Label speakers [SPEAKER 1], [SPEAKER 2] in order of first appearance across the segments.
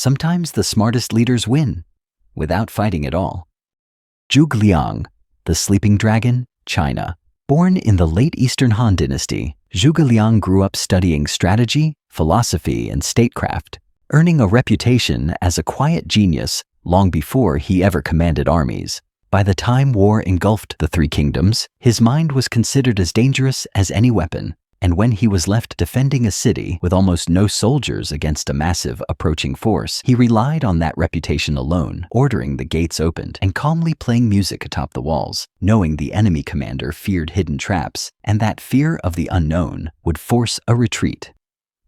[SPEAKER 1] Sometimes the smartest leaders win, without fighting at all. Zhuge Liang, the sleeping dragon, China. Born in the late Eastern Han Dynasty, Zhuge Liang grew up studying strategy, philosophy, and statecraft, earning a reputation as a quiet genius long before he ever commanded armies. By the time war engulfed the Three Kingdoms, his mind was considered as dangerous as any weapon, and when he was left defending a city with almost no soldiers against a massive approaching force, he relied on that reputation alone, ordering the gates opened and calmly playing music atop the walls, knowing the enemy commander feared hidden traps, and that fear of the unknown would force a retreat.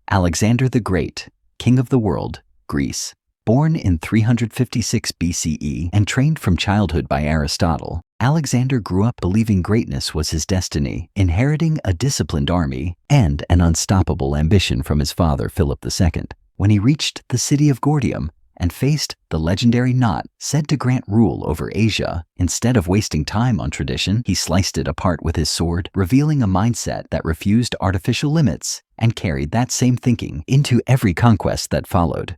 [SPEAKER 1] Alexander the Great, King of the World, Greece. Born in 356 BCE and trained from childhood by Aristotle, Alexander grew up believing greatness was his destiny, inheriting a disciplined army and an unstoppable ambition from his father Philip II. When he reached the city of Gordium and faced the legendary knot said to grant rule over Asia, instead of wasting time on tradition, he sliced it apart with his sword, revealing a mindset that refused artificial limits and carried that same thinking into every conquest that followed.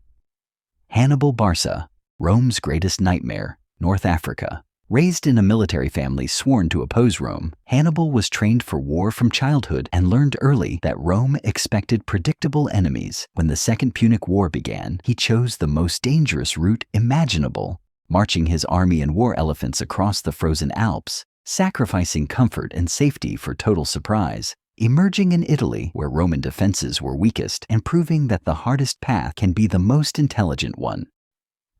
[SPEAKER 1] Hannibal Barca, Rome's greatest nightmare, North Africa. Raised in a military family sworn to oppose Rome, Hannibal was trained for war from childhood and learned early that Rome expected predictable enemies. When the Second Punic War began, he chose the most dangerous route imaginable, marching his army and war elephants across the frozen Alps, sacrificing comfort and safety for total surprise. Emerging in Italy, where Roman defenses were weakest, and proving that the hardest path can be the most intelligent one.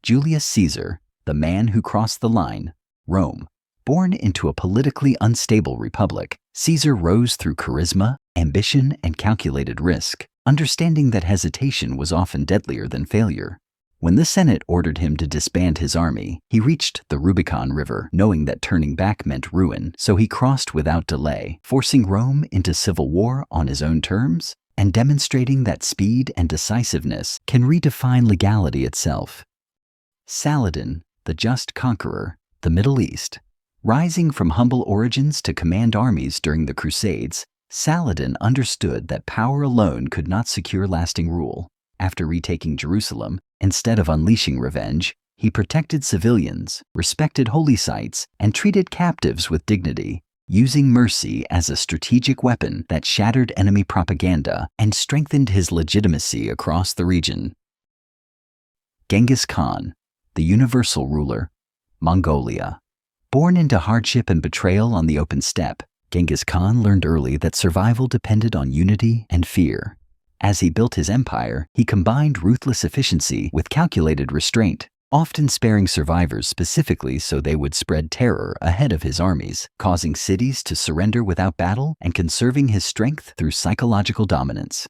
[SPEAKER 1] Julius Caesar, the man who crossed the line, Rome. Born into a politically unstable republic, Caesar rose through charisma, ambition, and calculated risk, understanding that hesitation was often deadlier than failure. When the Senate ordered him to disband his army, he reached the Rubicon River, knowing that turning back meant ruin, so he crossed without delay, forcing Rome into civil war on his own terms and demonstrating that speed and decisiveness can redefine legality itself. Saladin, the just conqueror, the Middle East. Rising from humble origins to command armies during the Crusades, Saladin understood that power alone could not secure lasting rule. After retaking Jerusalem, instead of unleashing revenge, he protected civilians, respected holy sites, and treated captives with dignity, using mercy as a strategic weapon that shattered enemy propaganda and strengthened his legitimacy across the region. Genghis Khan, the universal ruler, Mongolia. Born into hardship and betrayal on the open steppe, Genghis Khan learned early that survival depended on unity and fear. As he built his empire, he combined ruthless efficiency with calculated restraint, often sparing survivors specifically so they would spread terror ahead of his armies, causing cities to surrender without battle and conserving his strength through psychological dominance.